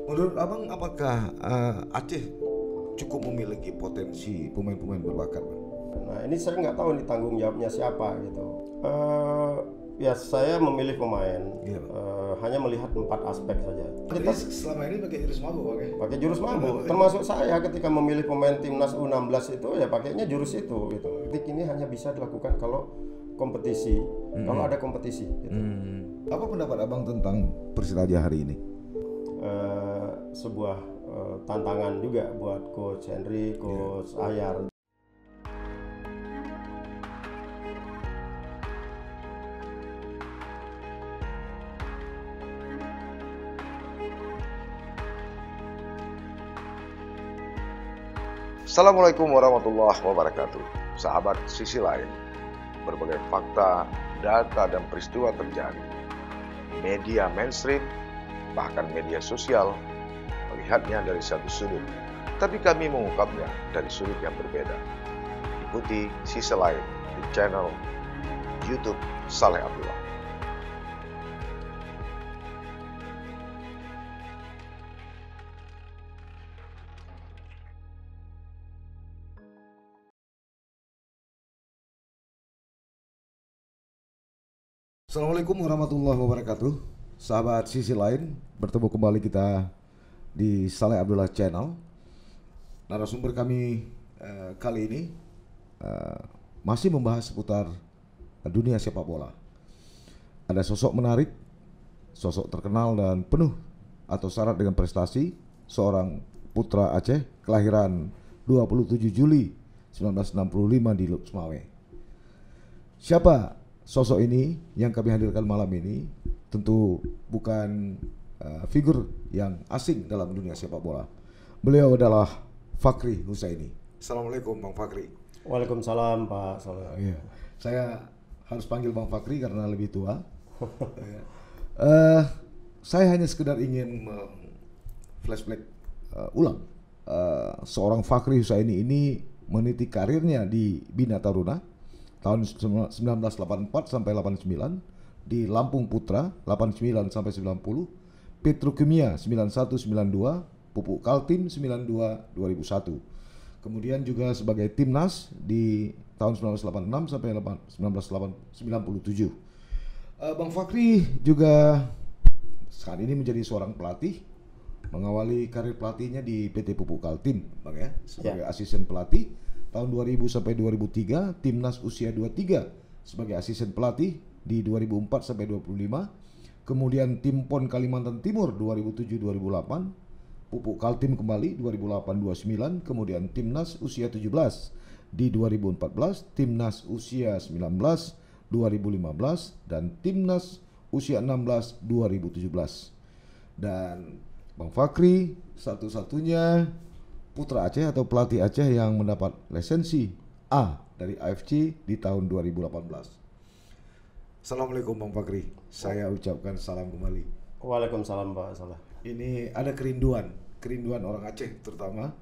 Menurut abang, apakah Aceh cukup memiliki potensi pemain-pemain berbakat, Bang? Nah ini saya nggak tahu nih tanggung jawabnya siapa gitu. Eh, ya saya memilih pemain Iya, Bang. hanya melihat 4 aspek saja. Jadi Kita selama ini pakai jurus mabuk, Bang, ya? pakai jurus mampu, termasuk saya ketika memilih pemain timnas U16 itu ya pakainya jurus itu gitu. Tik ini hanya bisa dilakukan kalau kompetisi, kalau ada kompetisi gitu. Apa pendapat abang tentang Persiraja hari ini? Sebuah tantangan juga buat Coach Henry, Coach Ayar. Assalamualaikum warahmatullahi wabarakatuh. Sahabat sisi lain, berbagai fakta, data, dan peristiwa terjadi. Media mainstream, bahkan media sosial, melihatnya dari satu sudut, tapi kami mengungkapnya dari sudut yang berbeda. Ikuti sisi lain di channel YouTube Saleh Abdullah. Assalamualaikum warahmatullahi wabarakatuh. Sahabat sisi lain, bertemu kembali kita di Saleh Abdullah Channel. Narasumber kami kali ini masih membahas seputar dunia sepak bola. Ada sosok menarik, sosok terkenal dan penuh atau syarat dengan prestasi, seorang putra Aceh kelahiran 27 Juli 1965 di Luk Semawe. Siapa sosok ini yang kami hadirkan malam ini? Tentu bukan figur yang asing dalam dunia sepak bola. Beliau adalah Fakhri Husaini. Assalamualaikum Bang Fakhri. Waalaikumsalam Pak Saleh. Iya. Saya harus panggil Bang Fakhri karena lebih tua. Saya hanya sekedar ingin flashback ulang seorang Fakhri Husaini ini meniti karirnya di Bina Taruna tahun 1984 sampai 89, di Lampung Putra 89 sampai 90, Petrokimia 91-92, Pupuk Kaltim 92 2001. Kemudian juga sebagai timnas di tahun 1986 sampai 1997. Bang Fakhri juga saat ini menjadi seorang pelatih, mengawali karir pelatihnya di PT Pupuk Kaltim, Bang ya, sebagai asisten pelatih tahun 2000 sampai 2003, timnas usia 23 sebagai asisten pelatih di 2004 sampai 25, kemudian tim PON Kalimantan Timur 2007-2008, Pupuk Kaltim kembali 2008-29, kemudian timnas usia 17 di 2014, timnas usia 19 2015, dan timnas usia 16 2017. Dan Bang Fakhri satu-satunya putra Aceh atau pelatih Aceh yang mendapat lisensi A dari AFC di tahun 2018. Assalamualaikum Bang Fakhri, saya ucapkan salam kembali. Waalaikumsalam Pak Saleh. Ini ada kerinduan orang Aceh terutama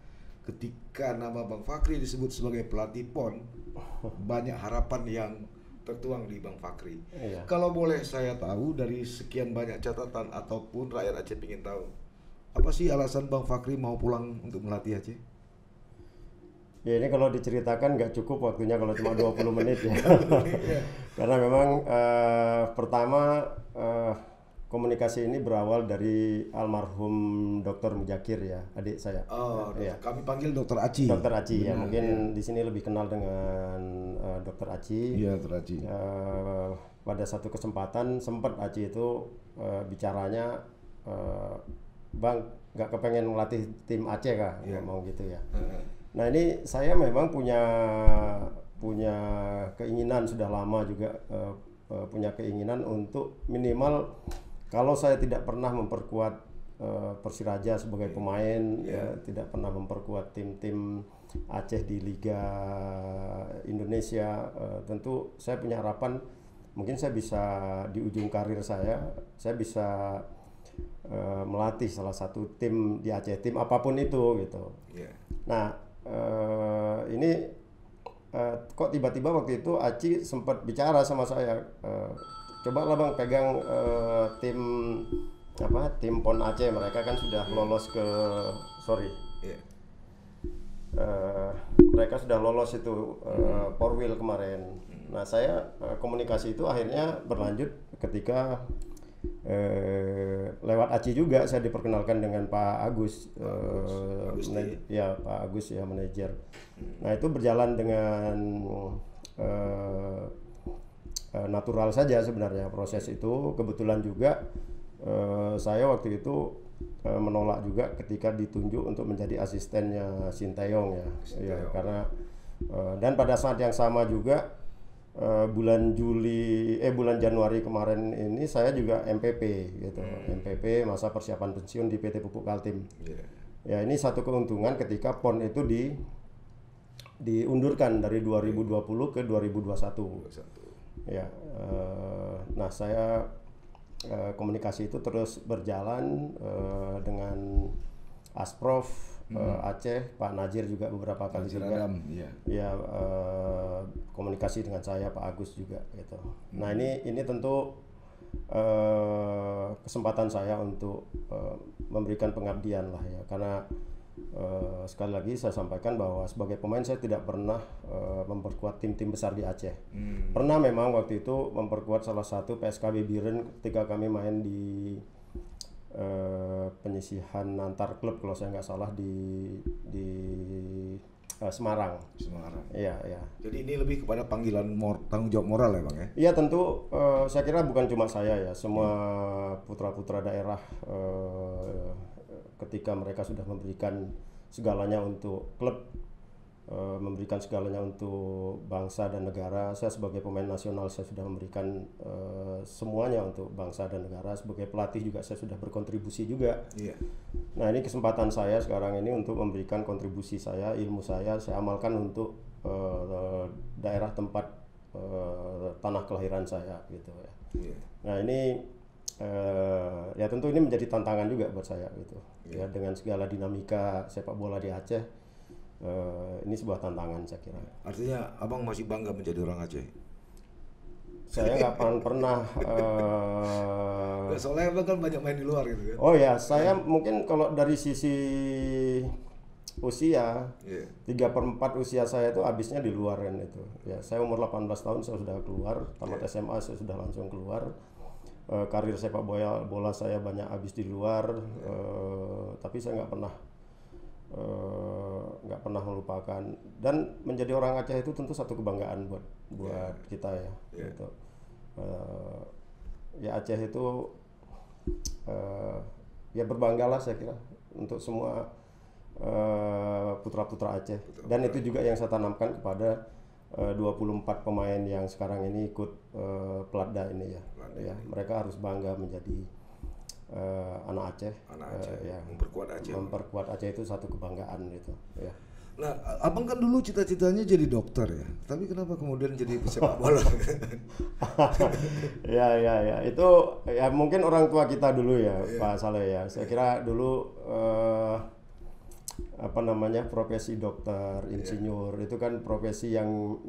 ketika nama Bang Fakhri disebut sebagai pelatih PON, banyak harapan yang tertuang di Bang Fakhri. Iya. Kalau boleh saya tahu dari sekian banyak catatan ataupun rakyat Aceh ingin tahu, apa sih alasan Bang Fakhri mau pulang untuk melatih Aceh? Ya ini kalau diceritakan nggak cukup waktunya kalau cuma 20 menit ya. Karena memang pertama komunikasi ini berawal dari almarhum Dr. Mujakir ya, adik saya. Oh, Ya. kami panggil Dokter Aci. Dr. Aci ya, Benar, mungkin ya. di sini lebih kenal dengan Dr. Aci. Iya, Dokter Aci. Pada satu kesempatan sempat Aci itu bicaranya, Bang nggak kepengen melatih tim Aceh kah? Ngomong gitu ya. Nah ini saya memang punya keinginan sudah lama juga, punya keinginan untuk minimal kalau saya tidak pernah memperkuat Persiraja sebagai pemain, tidak pernah memperkuat tim-tim Aceh di Liga Indonesia, tentu saya punya harapan mungkin saya bisa di ujung karir saya bisa melatih salah satu tim di Aceh, tim apapun itu gitu. Nah ini kok tiba-tiba waktu itu Aci sempat bicara sama saya, cobalah Bang pegang tim tim PON Aceh, mereka kan sudah lolos ke mereka sudah lolos itu Porwil kemarin. Nah saya komunikasi itu akhirnya berlanjut ketika lewat ACI juga saya diperkenalkan dengan Pak Agus, Pak Agus ya, manajer. Nah itu berjalan dengan natural saja sebenarnya proses itu. Kebetulan juga saya waktu itu menolak juga ketika ditunjuk untuk menjadi asistennya Sinteyong ya, karena dan pada saat yang sama juga bulan Januari kemarin ini saya juga MPP gitu. MPP masa persiapan pensiun di PT Pupuk Kaltim. Ya ini satu keuntungan ketika PON itu diundurkan dari 2020 ke 2021. Ya, nah saya komunikasi itu terus berjalan dengan Asprof Aceh, Pak Najir juga beberapa kali juga. Komunikasi dengan saya, Pak Agus juga gitu. Nah ini tentu kesempatan saya untuk memberikan pengabdian lah ya, karena sekali lagi saya sampaikan bahwa sebagai pemain saya tidak pernah memperkuat tim-tim besar di Aceh. Pernah memang waktu itu memperkuat salah satu PSKB Biren ketika kami main di penyisihan antar klub kalau saya nggak salah di Semarang. Iya. Jadi ini lebih kepada panggilan tanggung jawab moral ya Bang ya? Iya tentu, saya kira bukan cuma saya ya, semua putra-putra daerah ketika mereka sudah memberikan segalanya untuk klub, memberikan segalanya untuk bangsa dan negara. Saya sebagai pemain nasional saya sudah memberikan semuanya untuk bangsa dan negara. Sebagai pelatih juga saya sudah berkontribusi juga. Nah ini kesempatan saya sekarang ini untuk memberikan kontribusi saya, ilmu saya amalkan untuk daerah tempat tanah kelahiran saya gitu ya. Nah ini ya tentu ini menjadi tantangan juga buat saya gitu ya, dengan segala dinamika sepak bola di Aceh. Ini sebuah tantangan saya kira. Artinya abang masih bangga menjadi orang Aceh? Saya nggak pernah soalnya abang kan banyak main di luar gitu kan. Oh ya, saya mungkin kalau dari sisi usia 3/4 usia saya itu habisnya di luar kan itu ya. Saya umur 18 tahun saya sudah keluar, tamat SMA saya sudah langsung keluar. Karir sepak bola saya banyak habis di luar, tapi saya nggak pernah melupakan, dan menjadi orang Aceh itu tentu satu kebanggaan buat kita ya. Gitu. Ya Aceh itu ya berbanggalah saya kira untuk semua putra-putra Aceh, dan itu juga yang saya tanamkan kepada 24 pemain yang sekarang ini ikut Pelatda ini ya. Mereka harus bangga menjadi anak Aceh. Ya, memperkuat Aceh itu satu kebanggaan gitu ya. Nah, abang kan dulu cita-citanya jadi dokter ya, tapi kenapa kemudian jadi pesepak bola? Ya itu ya mungkin orang tua kita dulu ya, Pak Saleh ya. Saya kira dulu profesi dokter, insinyur itu kan profesi yang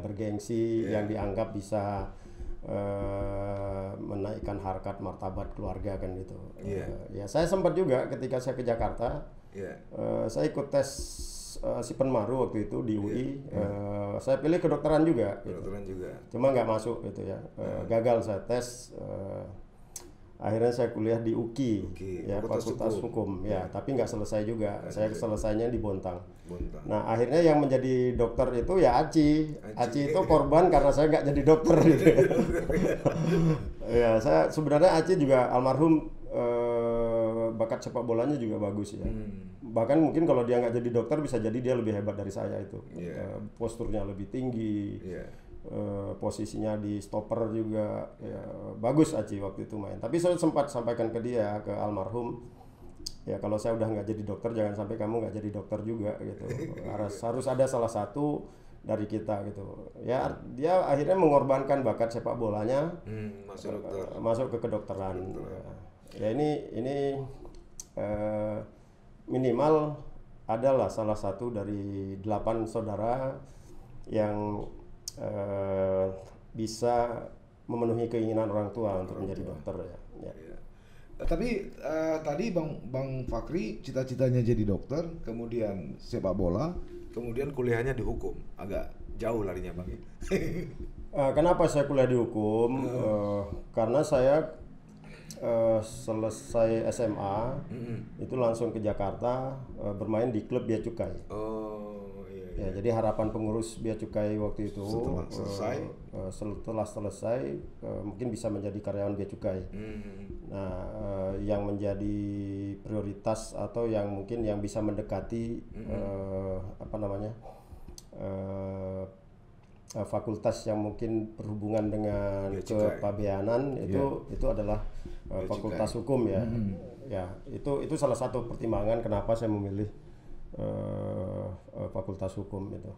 bergengsi, yang dianggap bisa menaikkan harkat martabat keluarga kan gitu. Ya saya sempat juga ketika saya ke Jakarta, saya ikut tes Sipenmaru waktu itu di UI. Saya pilih kedokteran juga. Cuma nggak masuk gitu ya. Gagal saya tes. Akhirnya saya kuliah di UKI, ya Fakultas Hukum ya, tapi nggak selesai juga. Saya selesainya di Bontang. Nah akhirnya yang menjadi dokter itu ya Aci itu korban karena saya nggak jadi dokter gitu. Ya saya sebenarnya Aci juga almarhum, bakat sepak bolanya juga bagus ya. Bahkan mungkin kalau dia nggak jadi dokter bisa jadi dia lebih hebat dari saya itu. Posturnya lebih tinggi. Posisinya di stopper juga ya, bagus Aci waktu itu main. Tapi saya sempat sampaikan ke dia, ke almarhum, ya kalau saya udah nggak jadi dokter jangan sampai kamu nggak jadi dokter juga gitu. Harus ada salah satu dari kita gitu. Ya dia akhirnya mengorbankan bakat sepak bolanya masuk ke kedokteran. Ya ini minimal adalah salah satu dari 8 saudara yang bisa memenuhi keinginan orang tua untuk menjadi dokter ya. Tapi tadi Bang Fakri cita-citanya jadi dokter, kemudian sepak bola, kemudian kuliahnya di hukum. Agak jauh larinya Bang. Kenapa saya kuliah di hukum? Karena saya selesai SMA itu langsung ke Jakarta bermain di klub Bea Cukai. Oh iya. Ya, jadi harapan pengurus Bea Cukai waktu itu setelah selesai mungkin bisa menjadi karyawan Bea Cukai. Nah, yang menjadi prioritas atau yang mungkin yang bisa mendekati fakultas yang mungkin berhubungan dengan kepabeanan itu adalah fakultas hukum ya. Ya, itu salah satu pertimbangan kenapa saya memilih fakultas hukum itu.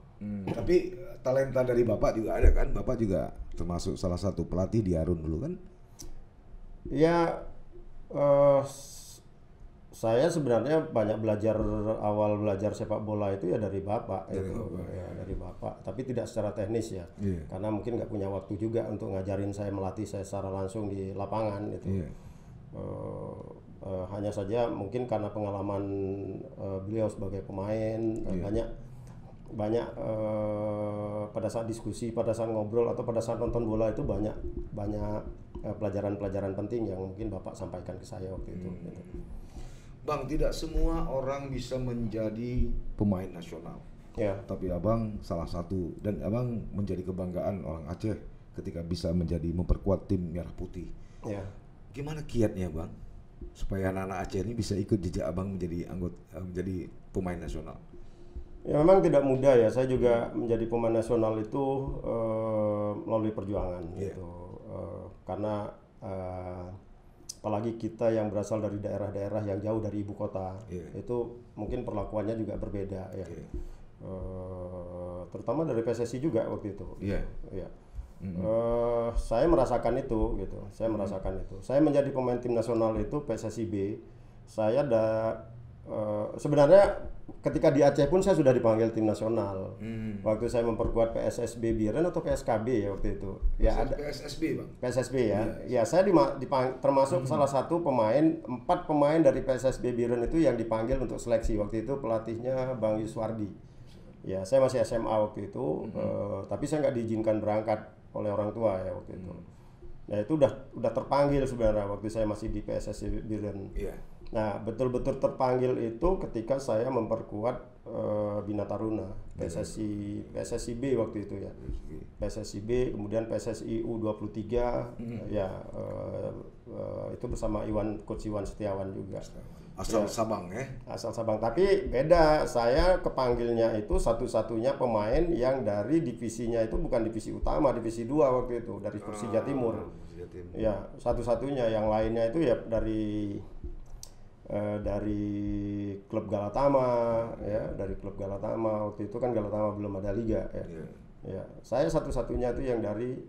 Tapi talenta dari Bapak juga ada kan? Bapak juga termasuk salah satu pelatih di Arun dulu kan? Ya, saya sebenarnya banyak awal belajar sepak bola itu ya dari Bapak dari Bapak, tapi tidak secara teknis ya. Karena mungkin nggak punya waktu juga untuk ngajarin saya, melatih saya secara langsung di lapangan gitu. Hanya saja mungkin karena pengalaman beliau sebagai pemain, banyak pada saat diskusi, pada saat ngobrol atau pada saat nonton bola itu banyak pelajaran-pelajaran penting yang mungkin Bapak sampaikan ke saya waktu itu. Gitu. Bang, tidak semua orang bisa menjadi pemain nasional. Ya. Tapi Abang salah satu, dan Abang menjadi kebanggaan orang Aceh ketika bisa memperkuat tim Merah Putih. Ya. Gimana kiatnya Bang supaya anak-anak Aceh ini bisa ikut jejak Abang menjadi menjadi pemain nasional? Ya memang tidak mudah ya. Saya juga menjadi pemain nasional itu melalui perjuangan gitu. Karena apalagi kita yang berasal dari daerah-daerah yang jauh dari ibu kota, itu mungkin perlakuannya juga berbeda ya. Terutama dari PSSI juga waktu itu. Saya merasakan itu gitu. Saya menjadi pemain tim nasional itu PSSI B. Saya sebenarnya ketika di Aceh pun saya sudah dipanggil tim nasional. Waktu saya memperkuat PSSB Biren atau PSKB ya waktu itu. Ya ada PSSB Bang. PSSB ya. Ya saya termasuk salah satu pemain, 4 pemain dari PSSB Biren itu yang dipanggil untuk seleksi. Waktu itu pelatihnya Bang Yuswardi. Ya saya masih SMA waktu itu, tapi saya nggak diizinkan berangkat oleh orang tua ya waktu itu. Nah itu udah terpanggil sebenarnya waktu saya masih di PSSB Biren. Nah betul-betul terpanggil itu ketika saya memperkuat Bina Taruna PSSI B waktu itu ya. PSSI B, kemudian PSSI U23 ya itu bersama Coach Iwan Setiawan juga. Asal Sabang ya? Asal Sabang, tapi beda. Saya kepanggilnya itu satu-satunya pemain yang dari divisinya itu bukan divisi utama, divisi 2 waktu itu, dari Persija Timur. Ya, satu-satunya. Yang lainnya itu ya dari klub Galatama ya, dari klub Galatama. Waktu itu kan Galatama belum ada liga ya. Ya, saya satu-satunya itu yang dari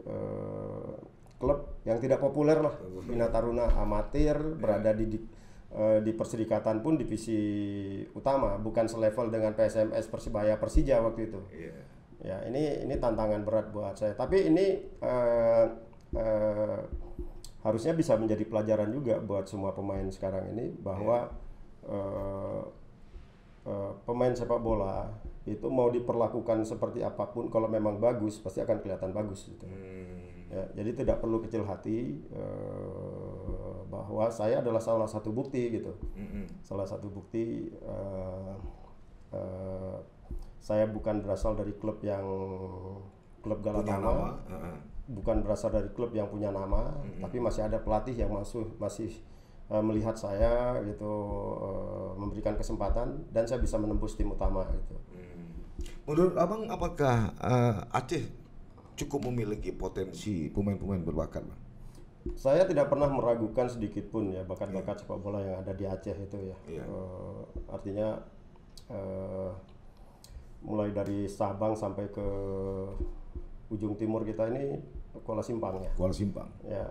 klub yang tidak populer lah, Bina Taruna amatir, berada di perserikatan pun divisi utama, bukan selevel dengan PSMS, Persibaya, Persija waktu itu. Ya, ini tantangan berat buat saya. Tapi ini harusnya bisa menjadi pelajaran juga buat semua pemain sekarang ini, bahwa pemain sepak bola itu mau diperlakukan seperti apapun, kalau memang bagus pasti akan kelihatan bagus gitu. Ya, jadi tidak perlu kecil hati, bahwa saya adalah salah satu bukti gitu. Salah satu bukti saya bukan berasal dari klub Galatama, bukan berasal dari klub yang punya nama, tapi masih ada pelatih yang masih melihat saya gitu, memberikan kesempatan, dan saya bisa menembus tim utama gitu. Menurut Abang, apakah Aceh cukup memiliki potensi pemain-pemain berbakat, Bang? Saya tidak pernah meragukan sedikit pun ya bakat-bakat sepak bola yang ada di Aceh itu ya. Artinya mulai dari Sabang sampai ke ujung timur kita ini, Kuala Simpang ya. Kuala Simpang. Ya,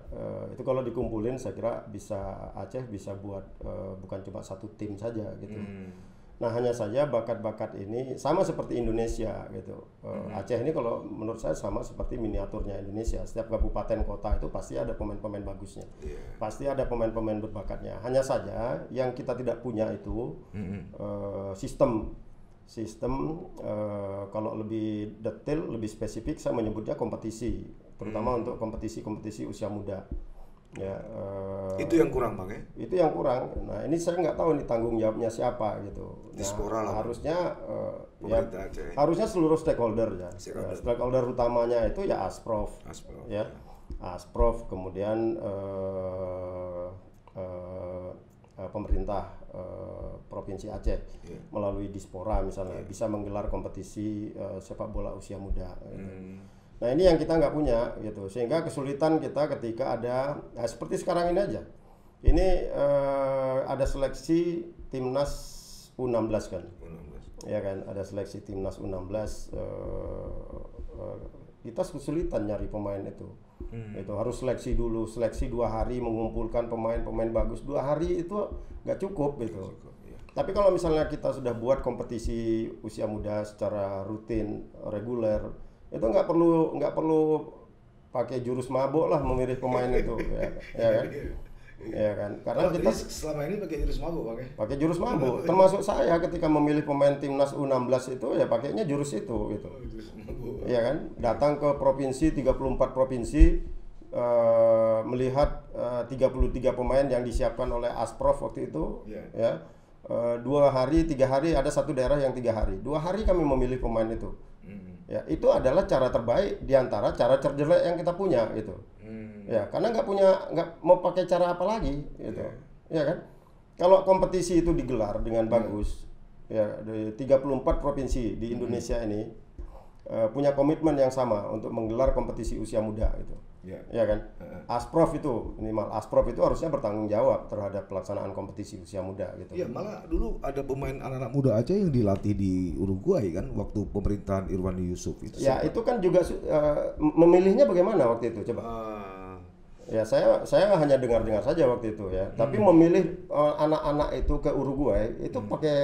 itu kalau dikumpulin saya kira Aceh bisa buat bukan cuma satu tim saja gitu. Nah, hanya saja bakat-bakat ini sama seperti Indonesia gitu. Aceh ini kalau menurut saya sama seperti miniaturnya Indonesia. Setiap kabupaten kota itu pasti ada pemain-pemain bagusnya, pasti ada pemain-pemain berbakatnya. Hanya saja yang kita tidak punya itu sistem kalau lebih detail, lebih spesifik, saya menyebutnya kompetisi, terutama untuk kompetisi-kompetisi usia muda. Ya, itu yang kurang Bang ya? Itu yang kurang. Nah, ini saya nggak tahu nih tanggung jawabnya siapa gitu. Diaspora lah. Harusnya harusnya seluruh stakeholder ya. Stakeholder utamanya itu ya Asprof. Ya. Asprof, kemudian pemerintah Provinsi Aceh melalui Dispora misalnya bisa menggelar kompetisi sepak bola usia muda. Gitu. Nah, ini yang kita nggak punya gitu, sehingga kesulitan kita ketika ada seperti sekarang ini aja. Ini ada seleksi timnas U16 kan, ya kan, ada seleksi timnas U16. Kita kesulitan nyari pemain itu. Itu harus seleksi dulu, seleksi 2 hari mengumpulkan pemain-pemain bagus 2 hari itu nggak cukup gitu. Tapi kalau misalnya kita sudah buat kompetisi usia muda secara rutin, reguler, itu nggak perlu pakai jurus mabuk lah memilih pemain itu, ya kan? Ya kan? Karena kita selama ini pakai jurus mabuk, Bang. Pakai jurus mabuk. Termasuk saya ketika memilih pemain timnas U16 itu ya pakainya jurus itu gitu. Ya kan? Datang ke provinsi 34 provinsi melihat 33 pemain yang disiapkan oleh Asprof waktu itu, ya. 2 hari, 3 hari, ada satu daerah yang 3 hari. 2 hari kami memilih pemain itu. Ya, itu adalah cara terbaik di antara cara terjelek yang kita punya gitu. Ya, karena nggak mau pakai cara apa lagi gitu. Ya kan? Kalau kompetisi itu digelar dengan bagus, ya, di 34 provinsi di Indonesia ini punya komitmen yang sama untuk menggelar kompetisi usia muda gitu. Ya kan? Asprof itu, minimal Asprof itu harusnya bertanggung jawab terhadap pelaksanaan kompetisi usia muda gitu. Iya, malah dulu ada pemain anak-anak muda aja yang dilatih di Uruguay kan waktu pemerintahan Irwandi Yusuf itu. Ya, itu kan juga memilihnya bagaimana waktu itu, coba. Ya, saya hanya dengar-dengar saja waktu itu ya. Tapi memilih anak-anak itu ke Uruguay itu pakai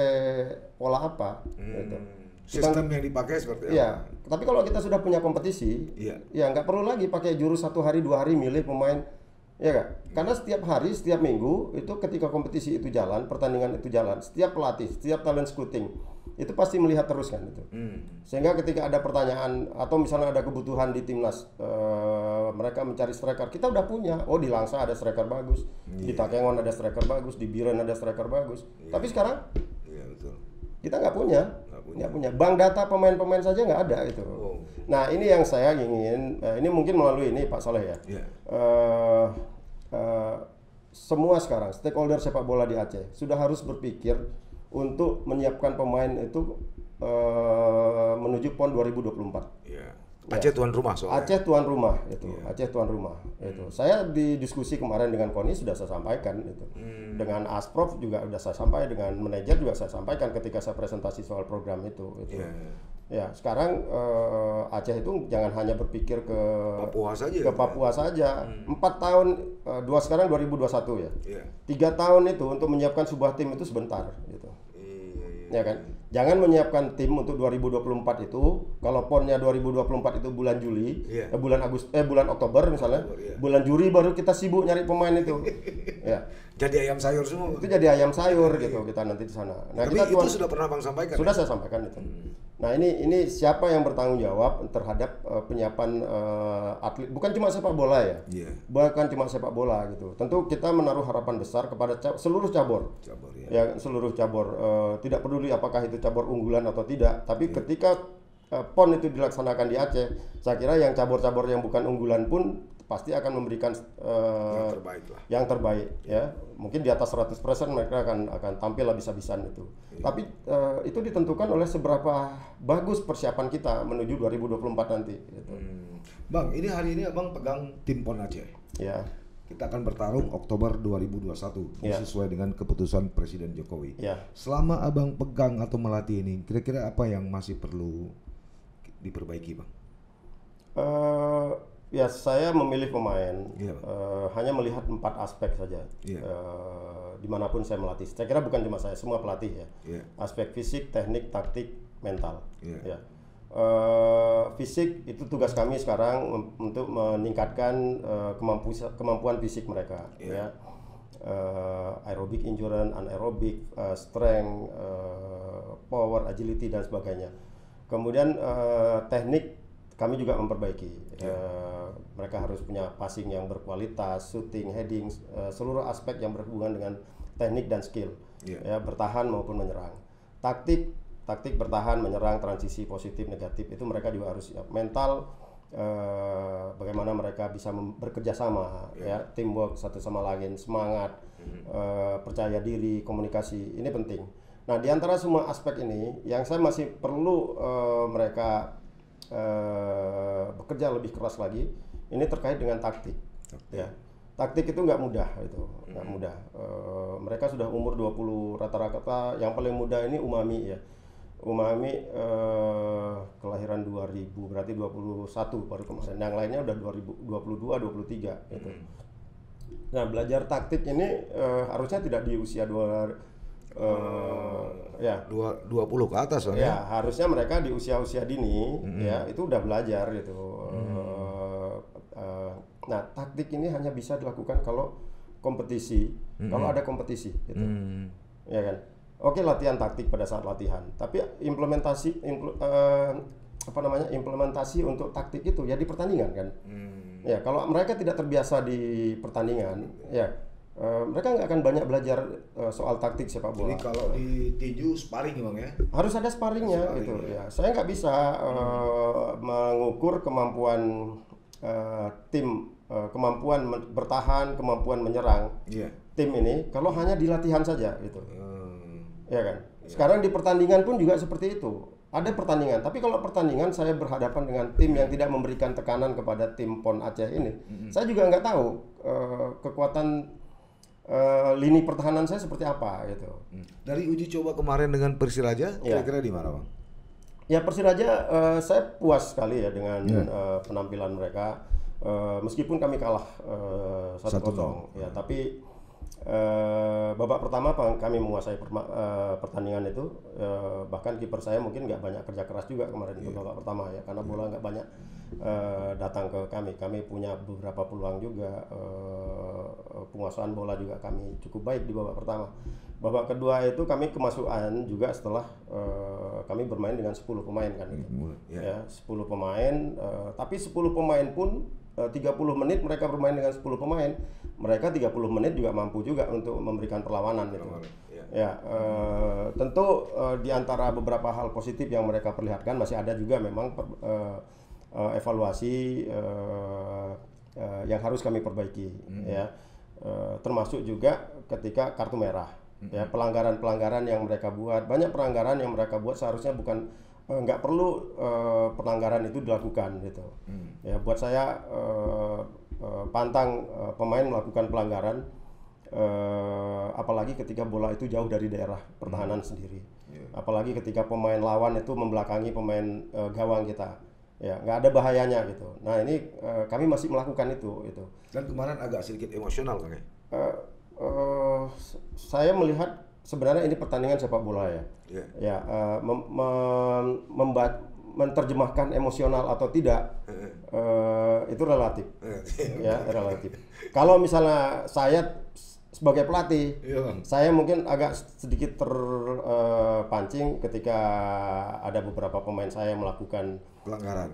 pola apa gitu. Sistem yang dipakai seperti apa? Iya, tapi kalau kita sudah punya kompetisi, ya nggak perlu lagi pakai jurus 1 hari 2 hari milih pemain, ya kan? Karena setiap hari, setiap minggu itu ketika kompetisi itu jalan, pertandingan itu jalan, setiap pelatih, setiap talent scouting itu pasti melihat terus kan itu. Sehingga ketika ada pertanyaan atau misalnya ada kebutuhan di timnas, mereka mencari striker, kita udah punya. Oh, di Langsa ada striker bagus, di Takengon ada striker bagus, di Biren ada striker bagus. Tapi sekarang kita nggak punya. Bank data pemain-pemain saja nggak ada itu. Nah, ini yang saya ingin, ini mungkin melalui ini Pak Saleh ya. Semua sekarang stakeholder sepak bola di Aceh sudah harus berpikir untuk menyiapkan pemain itu menuju PON 2024. Aceh tuan rumah soalnya. Aceh tuan rumah itu. Aceh tuan rumah itu. Saya di diskusi kemarin dengan Koni sudah saya sampaikan itu. Dengan Asprof juga sudah saya sampaikan, dengan manajer juga saya sampaikan ketika saya presentasi soal program itu. Ya, sekarang Aceh itu jangan hanya berpikir ke Papua saja. 4 tahun, 2 sekarang 2021 ya. 3 tahun itu untuk menyiapkan sebuah tim itu sebentar gitu. Ya kan? Jangan menyiapkan tim untuk 2024 itu, kalau PON-nya 2024 itu bulan Juli, bulan Oktober misalnya, bulan Juli baru kita sibuk nyari pemain itu. Ya. Jadi ayam sayur semua. Itu jadi ayam sayur gitu kita nanti di sana. Nah, tapi kita itu sudah pernah Bang sampaikan. Sudah saya sampaikan itu. Nah, ini siapa yang bertanggung jawab terhadap penyiapan atlet, bukan cuma sepak bola ya. Bukan cuma sepak bola gitu. Tentu kita menaruh harapan besar kepada seluruh cabur. Ya, seluruh cabur. Tidak peduli apakah itu cabur unggulan atau tidak, tapi ketika PON itu dilaksanakan di Aceh, saya kira yang cabur-cabur yang bukan unggulan pun pasti akan memberikan yang terbaik ya. Mungkin di atas 100% mereka akan tampil habis-habisan itu. Tapi itu ditentukan oleh seberapa bagus persiapan kita menuju 2024 nanti gitu. Bang, ini hari ini Abang pegang tim PON Aceh. Ya. Kita akan bertarung Oktober 2021 sesuai dengan keputusan Presiden Jokowi. Selama Abang pegang atau melatih ini, kira-kira apa yang masih perlu diperbaiki, Bang? Ya, saya memilih pemain hanya melihat 4 aspek saja dimanapun saya melatih. Saya kira bukan cuma saya, semua pelatih ya. Aspek fisik, teknik, taktik, mental. Ya. Fisik itu tugas kami sekarang untuk meningkatkan kemampuan fisik mereka. Ya. Aerobic endurance, anaerobic, strength, power, agility dan sebagainya. Kemudian teknik kami juga memperbaiki. Mereka harus punya passing yang berkualitas, shooting, heading, seluruh aspek yang berhubungan dengan teknik dan skill, ya, bertahan maupun menyerang. Taktik bertahan, menyerang, transisi positif, negatif itu mereka juga harus siap. Mental, bagaimana mereka bisa bekerja sama, ya, teamwork satu sama lain, semangat, percaya diri, komunikasi, ini penting. Nah, di antara semua aspek ini, yang saya masih perlu mereka bekerja lebih keras lagi, ini terkait dengan taktik. Ya. Taktik itu nggak mudah, nggak mudah. Mereka sudah umur 20 rata-rata, yang paling muda ini Umami ya. Umami kelahiran 2000, berarti 21 baru kemarin. Yang lainnya udah 2022, 23 gitu. Nah, belajar taktik ini harusnya tidak di usia 20 ke atas kan? Ya, harusnya mereka di usia-usia dini ya itu udah belajar gitu. Nah, taktik ini hanya bisa dilakukan kalau kompetisi, kalau ada kompetisi gitu. Ya kan? Oke, latihan taktik pada saat latihan, tapi implementasi untuk taktik itu ya di pertandingan kan. Ya, kalau mereka tidak terbiasa di pertandingan, ya mereka nggak akan banyak belajar soal taktik sepak bola. Jadi kalau di tinju sparring Bang ya? Harus ada sparringnya gitu ya. Saya nggak bisa mengukur kemampuan tim, kemampuan bertahan, kemampuan menyerang tim ini kalau hanya di latihan saja gitu. Ya kan. Sekarang di pertandingan pun juga seperti itu. Ada pertandingan, tapi kalau pertandingan saya berhadapan dengan tim yang tidak memberikan tekanan kepada tim PON Aceh ini, saya juga nggak tahu kekuatan lini pertahanan saya seperti apa gitu. Dari uji coba kemarin dengan Persiraja, kira-kira di mana Bang? Ya, Persiraja saya puas sekali ya dengan penampilan mereka, meskipun kami kalah 1-0 ya, tapi babak pertama kami menguasai pertandingan itu, bahkan kiper saya mungkin nggak banyak kerja keras juga kemarin itu babak pertama ya, karena bola nggak banyak datang ke kami punya beberapa peluang juga, penguasaan bola juga kami cukup baik di babak pertama. Babak kedua itu kami kemasukan juga setelah kami bermain dengan 10 pemain kan ya, 10 pemain, tapi 10 pemain pun 30 menit mereka bermain dengan 10 pemain, mereka 30 menit juga mampu juga untuk memberikan perlawanan gitu. Ya, tentu di antara beberapa hal positif yang mereka perlihatkan masih ada juga memang evaluasi yang harus kami perbaiki ya, termasuk juga ketika kartu merah ya, pelanggaran-pelanggaran yang mereka buat, banyak pelanggaran yang mereka buat seharusnya bukan, nggak perlu pelanggaran itu dilakukan gitu. Ya, buat saya pantang pemain melakukan pelanggaran, apalagi ketika bola itu jauh dari daerah pertahanan sendiri, apalagi ketika pemain lawan itu membelakangi pemain gawang kita, ya nggak ada bahayanya gitu. Nah, ini kami masih melakukan itu. Dan kemarin agak sedikit emosional kan ya? Saya melihat sebenarnya ini pertandingan sepak bola ya. Ya, menerjemahkan emosional atau tidak itu relatif. Ya, relatif. Kalau misalnya saya sebagai pelatih, saya mungkin agak sedikit terpancing ketika ada beberapa pemain saya melakukan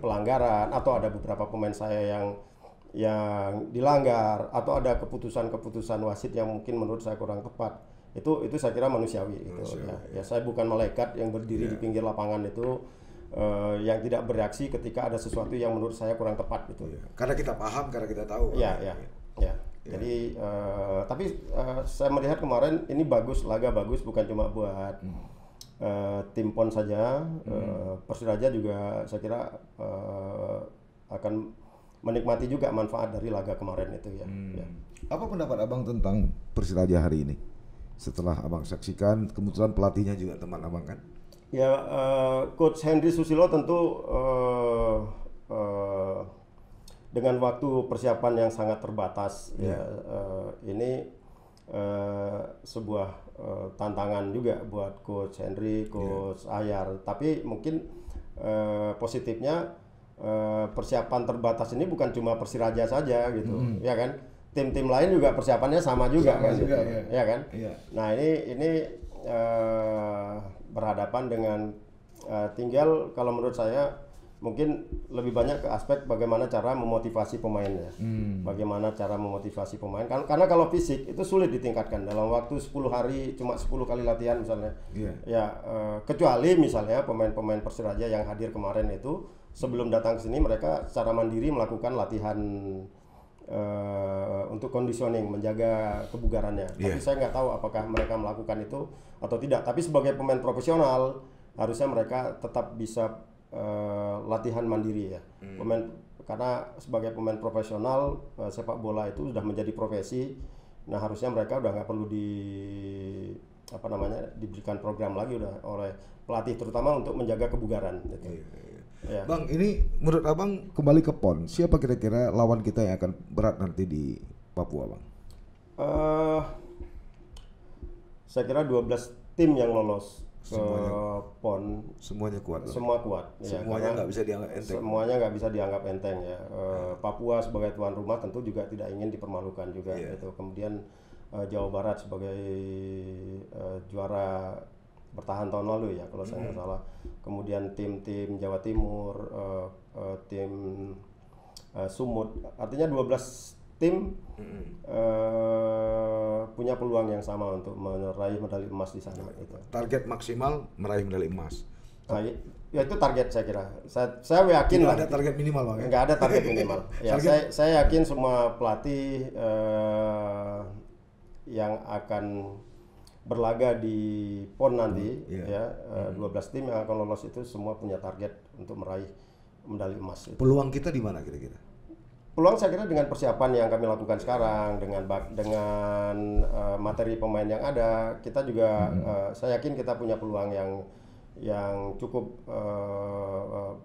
pelanggaran atau ada beberapa pemain saya yang dilanggar atau ada keputusan-keputusan wasit yang mungkin menurut saya kurang tepat. Itu saya kira manusiawi gitu ya. Saya bukan malaikat yang berdiri di pinggir lapangan itu yang tidak bereaksi ketika ada sesuatu yang menurut saya kurang tepat gitu. Karena kita paham, karena kita tahu. Ya. Jadi tapi saya melihat kemarin ini bagus, laga bagus, bukan cuma buat tim PON saja. Persiraja juga saya kira akan menikmati juga manfaat dari laga kemarin itu ya. Apa pendapat Abang tentang Persiraja hari ini? Setelah Abang saksikan, kebetulan pelatihnya juga teman Abang kan? Ya, Coach Henry Susilo tentu dengan waktu persiapan yang sangat terbatas ya, ini sebuah tantangan juga buat Coach Henry, Coach Ahyar. Tapi mungkin positifnya persiapan terbatas ini bukan cuma Persiraja saja gitu, ya kan? Tim-tim lain juga persiapannya sama juga kan, juga, gitu. Ya kan? Iya. Nah ini berhadapan dengan tinggal kalau menurut saya mungkin lebih banyak ke aspek bagaimana cara memotivasi pemainnya. Bagaimana cara memotivasi pemain. Karena kalau fisik itu sulit ditingkatkan dalam waktu 10 hari cuma 10 kali latihan misalnya. Ya kecuali misalnya pemain-pemain Persiraja yang hadir kemarin itu sebelum datang ke sini mereka secara mandiri melakukan latihan untuk conditioning, menjaga kebugarannya. Tapi saya nggak tahu apakah mereka melakukan itu atau tidak. Tapi sebagai pemain profesional harusnya mereka tetap bisa latihan mandiri ya. Karena sebagai pemain profesional sepak bola itu sudah menjadi profesi. Nah harusnya mereka udah nggak perlu diberikan program lagi udah oleh pelatih terutama untuk menjaga kebugaran. Gitu. Ya. Bang, ini menurut abang kembali ke PON, siapa kira-kira lawan kita yang akan berat nanti di Papua, Bang? Saya kira 12 tim yang lolos ke PON semuanya kuat. Semua kuat. Semuanya nggak bisa dianggap enteng. Semuanya nggak bisa dianggap enteng ya. Papua sebagai tuan rumah tentu juga tidak ingin dipermalukan juga. Gitu. Kemudian Jawa Barat sebagai juara bertahan tahun lalu ya kalau saya nggak salah. Kemudian tim-tim Jawa Timur, tim Sumut. Artinya 12 tim punya peluang yang sama untuk meraih medali emas di sana. Gitu. Target maksimal meraih medali emas. Nah, ya itu target saya kira. Saya yakin tidak ada target minimal, Bang. Nggak ada target minimal. Ya, saya yakin semua pelatih yang akan berlaga di PON nanti, 12 tim yang akan lolos itu semua punya target untuk meraih medali emas. Itu. Peluang kita di mana kira-kira? Peluang saya kira dengan persiapan yang kami lakukan sekarang, dengan materi pemain yang ada, kita juga saya yakin kita punya peluang yang cukup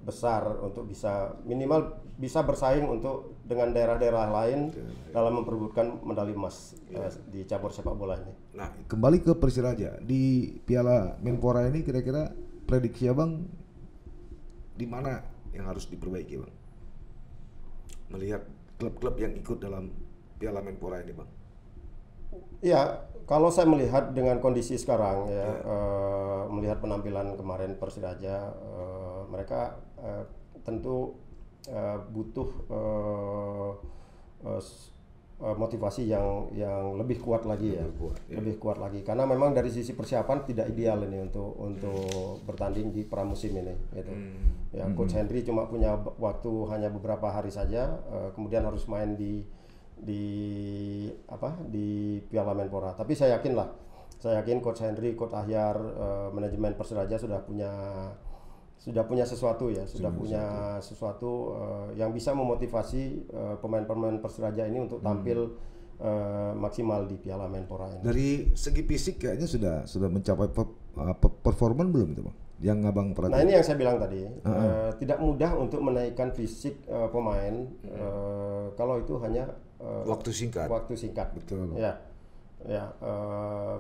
besar untuk bisa minimal bisa bersaing untuk dengan daerah-daerah lain dalam memperebutkan medali emas di cabur sepak bola ini. Nah, kembali ke Persiraja di Piala Menpora ini kira-kira prediksi Abang di mana yang harus diperbaiki, Bang? Melihat klub-klub yang ikut dalam Piala Menpora ini, Bang. Ya, kalau saya melihat dengan kondisi sekarang melihat penampilan kemarin Persiraja, mereka tentu butuh motivasi yang lebih kuat lagi lebih kuat lagi karena memang dari sisi persiapan tidak ideal ini untuk bertanding di pramusim ini gitu. Coach Henry cuma punya waktu hanya beberapa hari saja, kemudian harus main di Piala Menpora. Tapi saya yakin Coach Henry, Coach Ahyar, manajemen Persiraja sudah punya sesuatu yang bisa memotivasi pemain-pemain Persiraja ini untuk tampil maksimal di Piala Menpora ini. Dari segi fisik kayaknya sudah mencapai performa belum itu, Bang? Yang Abang perhatikan. Nah, ini yang saya bilang tadi, tidak mudah untuk menaikkan fisik pemain kalau itu hanya waktu singkat. Betul.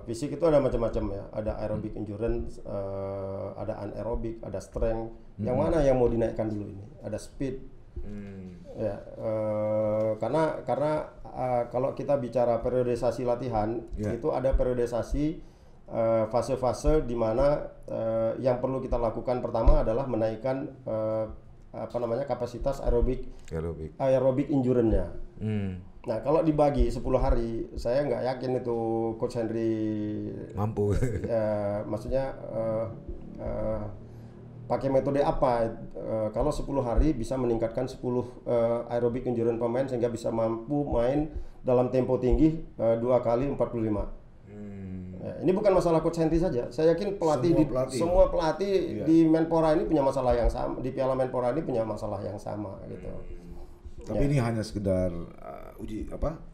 Fisik itu ada macam-macam ya. Ada aerobic endurance, ada anaerobic, ada strength. Yang mana yang mau dinaikkan dulu ini? Ada speed. Karena kalau kita bicara periodisasi latihan, itu ada periodisasi fase-fase di mana yang perlu kita lakukan pertama adalah menaikkan kapasitas aerobik endurance-nya. Nah, kalau dibagi 10 hari, saya nggak yakin itu Coach Henry mampu. Maksudnya pakai metode apa? Kalau 10 hari bisa meningkatkan 10 aerobik endurance pemain sehingga bisa mampu main dalam tempo tinggi 2 kali 45. Ini bukan masalah Coach Henry saja. Saya yakin semua pelatih di Menpora ini punya masalah yang sama, di Piala Menpora ini punya masalah yang sama gitu. Tapi ini hanya sekedar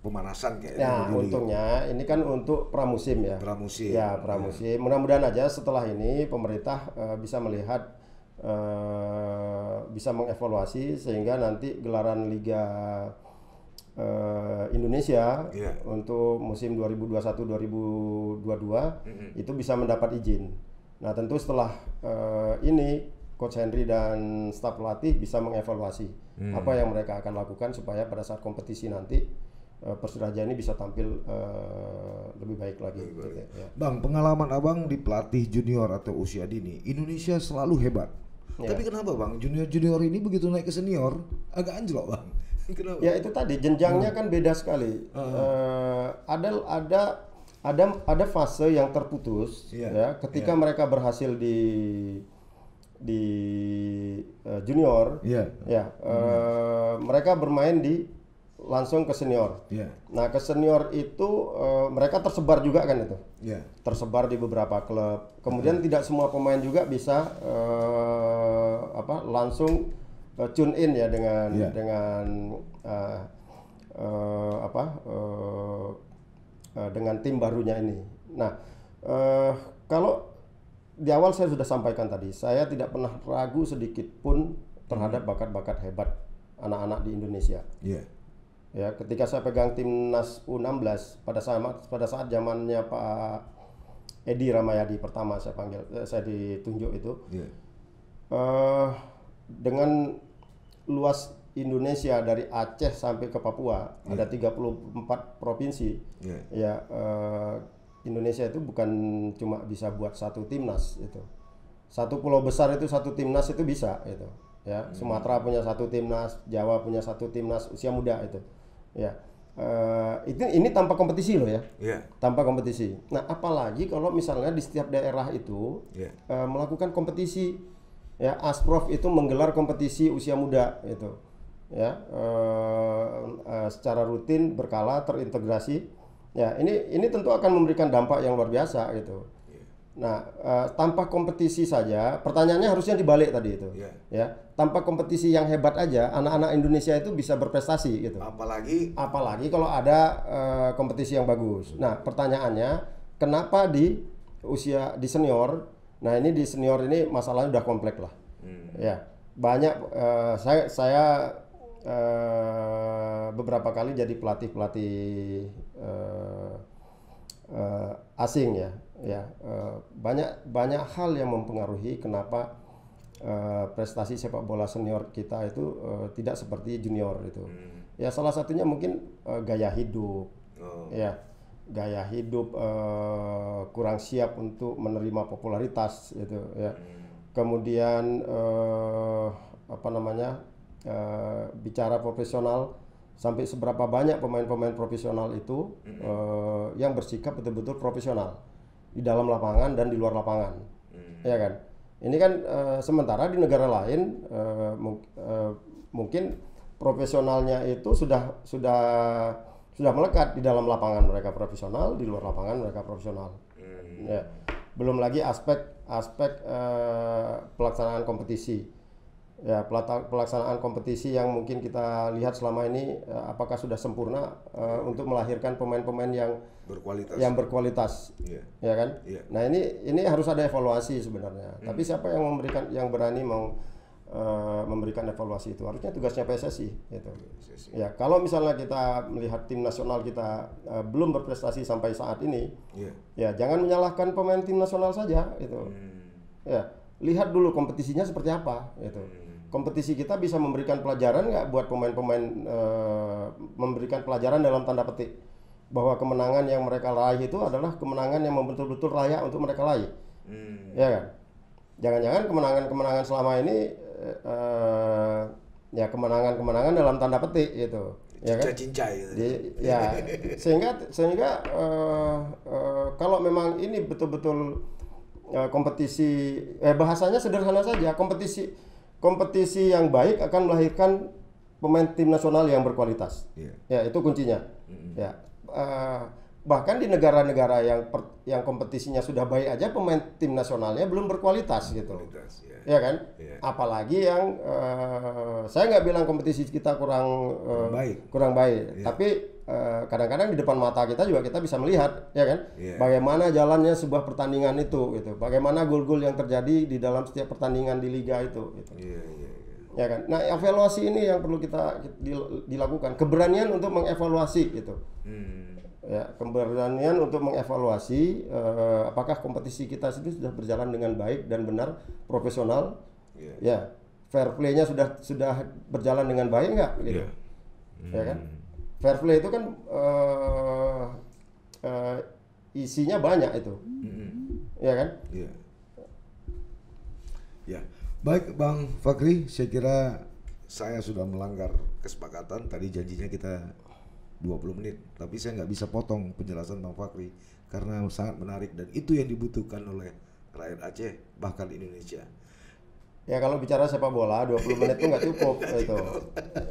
pemanasan kayaknya. Untungnya ini kan untuk pramusim ya. Pramusim. Mudah-mudahan aja setelah ini pemerintah bisa melihat, bisa mengevaluasi sehingga nanti gelaran Liga Indonesia untuk musim 2021-2022 itu bisa mendapat izin. Nah tentu setelah ini Coach Henry dan staf pelatih bisa mengevaluasi apa yang mereka akan lakukan supaya pada saat kompetisi nanti Persiraja ini bisa tampil lebih baik lagi. Gitu, ya. Bang, pengalaman abang di pelatih junior atau usia dini, Indonesia selalu hebat. Tapi kenapa bang, junior ini begitu naik ke senior agak anjlok bang? Kenapa? Ya itu tadi jenjangnya kan beda sekali. Ada fase yang terputus ya ketika mereka berhasil di junior mereka bermain langsung ke senior. Nah ke senior itu mereka tersebar juga kan itu, tersebar di beberapa klub. Kemudian tidak semua pemain juga bisa langsung tune in ya dengan dengan tim barunya ini. Nah kalau di awal saya sudah sampaikan tadi, saya tidak pernah ragu sedikit pun terhadap bakat-bakat hebat anak-anak di Indonesia. Ya, ketika saya pegang timnas U16 pada saat zamannya Pak Edi Ramayadi pertama saya ditunjuk itu, dengan luas Indonesia dari Aceh sampai ke Papua ada 34 provinsi. Indonesia itu bukan cuma bisa buat satu timnas itu. Satu pulau besar itu satu timnas itu bisa itu. Ya, Sumatera punya satu timnas, Jawa punya satu timnas usia muda itu. Ya. Ini tanpa kompetisi loh ya. Tanpa kompetisi. Nah, apalagi kalau misalnya di setiap daerah itu melakukan kompetisi. Ya, Asprof itu menggelar kompetisi usia muda itu. Ya, secara rutin berkala terintegrasi. Ya, ini tentu akan memberikan dampak yang luar biasa gitu. Nah, tanpa kompetisi saja, pertanyaannya harusnya dibalik tadi itu. Ya, tanpa kompetisi yang hebat aja, anak-anak Indonesia itu bisa berprestasi gitu. Apalagi kalau ada kompetisi yang bagus. Nah, pertanyaannya, kenapa di senior? Nah, ini di senior ini masalahnya udah kompleks lah. Ya, banyak saya beberapa kali jadi pelatih asing ya. Banyak hal yang mempengaruhi kenapa prestasi sepak bola senior kita itu tidak seperti junior itu. Ya, salah satunya mungkin gaya hidup. Ya, gaya hidup kurang siap untuk menerima popularitas gitu ya. Kemudian bicara profesional, sampai seberapa banyak pemain-pemain profesional itu yang bersikap betul-betul profesional di dalam lapangan dan di luar lapangan. Ya kan? Ini kan sementara di negara lain mungkin profesionalnya itu sudah melekat di dalam lapangan mereka profesional, di luar lapangan mereka profesional. Ya. Belum lagi aspek pelaksanaan kompetisi. Ya, pelaksanaan kompetisi yang mungkin kita lihat selama ini apakah sudah sempurna untuk melahirkan pemain-pemain yang berkualitas. Ya kan? Nah, ini harus ada evaluasi sebenarnya. Tapi siapa yang berani memberikan evaluasi itu? Harusnya tugasnya PSSI gitu. Ya, kalau misalnya kita melihat tim nasional kita belum berprestasi sampai saat ini, ya jangan menyalahkan pemain tim nasional saja itu. Ya, lihat dulu kompetisinya seperti apa gitu. Kompetisi kita bisa memberikan pelajaran nggak buat pemain-pemain, memberikan pelajaran dalam tanda petik bahwa kemenangan yang mereka raih itu adalah kemenangan yang betul-betul layak untuk mereka raih. Ya kan? Jangan-jangan kemenangan selama ini ya kemenangan dalam tanda petik gitu. Ya kan? Ya, sehingga kalau memang ini betul-betul kompetisi, bahasanya sederhana saja, kompetisi yang baik akan melahirkan pemain tim nasional yang berkualitas. Ya, itu kuncinya. Ya, bahkan di negara-negara yang kompetisinya sudah baik aja pemain tim nasionalnya belum berkualitas gitu. Ya kan? Apalagi yang saya nggak bilang kompetisi kita kurang baik. Tapi kadang-kadang di depan mata kita juga kita bisa melihat, ya kan? Bagaimana jalannya sebuah pertandingan itu gitu. Bagaimana gol-gol yang terjadi di dalam setiap pertandingan di liga itu gitu. Ya kan. Nah, evaluasi ini yang perlu kita dilakukan. Keberanian untuk mengevaluasi gitu. Ya, keberanian untuk mengevaluasi apakah kompetisi kita itu sudah berjalan dengan baik dan benar, profesional. Ya, fair play-nya sudah berjalan dengan baik nggak gitu. Ya kan? Fair play itu kan isinya banyak itu. Ya kan? Ya. Baik Bang Fakri, saya kira saya sudah melanggar kesepakatan. Tadi janjinya kita 20 menit, tapi saya nggak bisa potong penjelasan Bang Fakri karena sangat menarik dan itu yang dibutuhkan oleh rakyat Aceh bahkan Indonesia. Ya kalau bicara sepak bola 20 menit itu nggak cukup itu,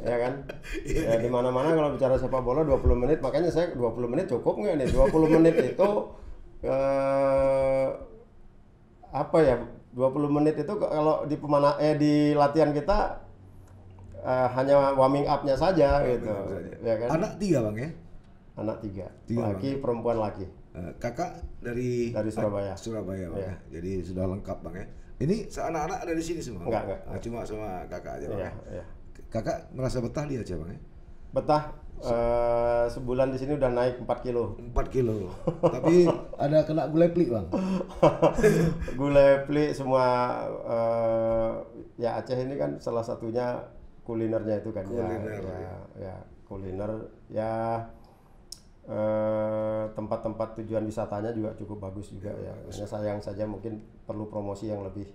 ya kan? Ya di mana-mana kalau bicara sepak bola 20 menit, makanya saya 20 menit cukup nggak nih? 20 menit itu apa ya? 20 menit itu kalau di latihan kita hanya warming up-nya saja gitu. Ya kan? Anak 3 Bang ya? Anak 3, laki, perempuan laki. Kakak dari Surabaya. Surabaya Bang Ya. Jadi sudah lengkap Bang ya. Ini anak-anak ada di sini semua? Enggak. Cuma sama kakak aja Bang. Ya. Kakak merasa betah di Aceh Bang ya? Betah. Sebulan di sini udah naik 4 kilo. 4 kilo. Tapi ada kena gulai pelik Bang. Gulai pelik semua. Ya Aceh ini kan salah satunya kulinernya itu kan. Kuliner. Ya kuliner. Ya tempat-tempat tujuan wisatanya juga cukup bagus juga ya. Hanya sayang saja mungkin perlu promosi yang lebih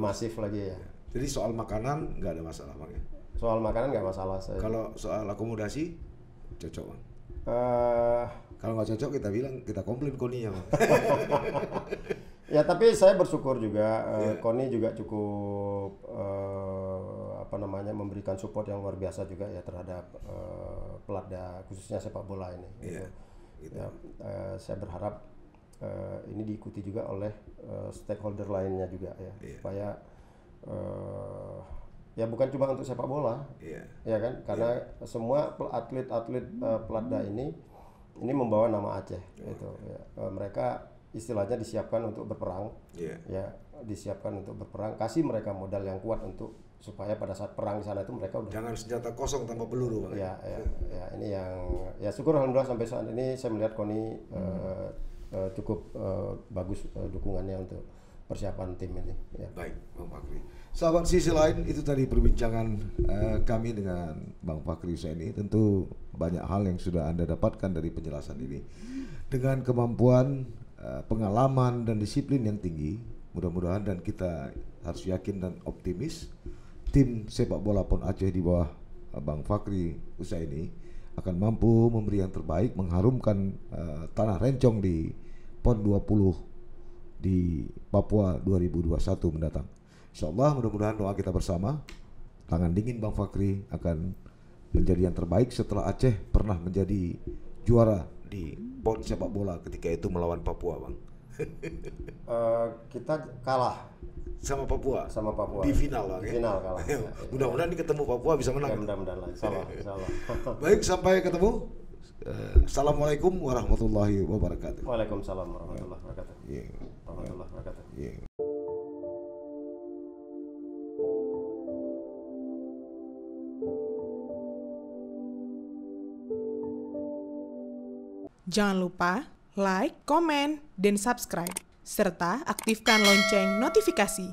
masif lagi ya. Jadi soal makanan nggak ada masalah Bang ya? Soal makanan nggak masalah saya. Kalau soal akomodasi cocok Bang. Kalau nggak cocok kita bilang kita komplain Koninya Bang. Ya tapi saya bersyukur juga Koni juga cukup memberikan support yang luar biasa juga ya terhadap pelatda khususnya sepak bola ini. Gitu. Ya, saya berharap ini diikuti juga oleh stakeholder lainnya juga ya supaya ya bukan cuma untuk sepak bola, ya kan? Karena semua atlet-atlet pelatda ini membawa nama Aceh, gitu. Ya. Mereka istilahnya disiapkan untuk berperang, ya disiapkan untuk berperang. Kasih mereka modal yang kuat untuk supaya pada saat perang di sana itu mereka udah jangan senjata kosong tanpa peluru, Bang. Ya, ini yang ya syukur alhamdulillah sampai saat ini saya melihat Koni cukup bagus dukungannya untuk persiapan tim ini. Ya. Baik, Bang Fakri. Sahabat sisi lain, itu tadi perbincangan kami dengan Bang Fakri Husaini. Tentu banyak hal yang sudah Anda dapatkan dari penjelasan ini. Dengan kemampuan, pengalaman dan disiplin yang tinggi, mudah-mudahan dan kita harus yakin dan optimis, tim sepak bola PON Aceh di bawah Bang Fakri Husaini akan mampu memberi yang terbaik, mengharumkan tanah Rencong di PON 20 di Papua 2021 mendatang. Insyaallah mudah-mudahan doa kita bersama, tangan dingin Bang Fakri akan menjadi yang terbaik setelah Aceh pernah menjadi juara di PON sepak bola ketika itu melawan Papua, Bang. Kita kalah sama Papua di final, Bang. Di final kalah. Mudah-mudahan di ketemu Papua bisa menang. Ya, mudah-mudahan lah, insyaallah. Baik, sampai ketemu. Assalamualaikum warahmatullahi wabarakatuh. Waalaikumsalam warahmatullahi wabarakatuh. Warahmatullahi wabarakatuh. Jangan lupa like, komen, dan subscribe, serta aktifkan lonceng notifikasi.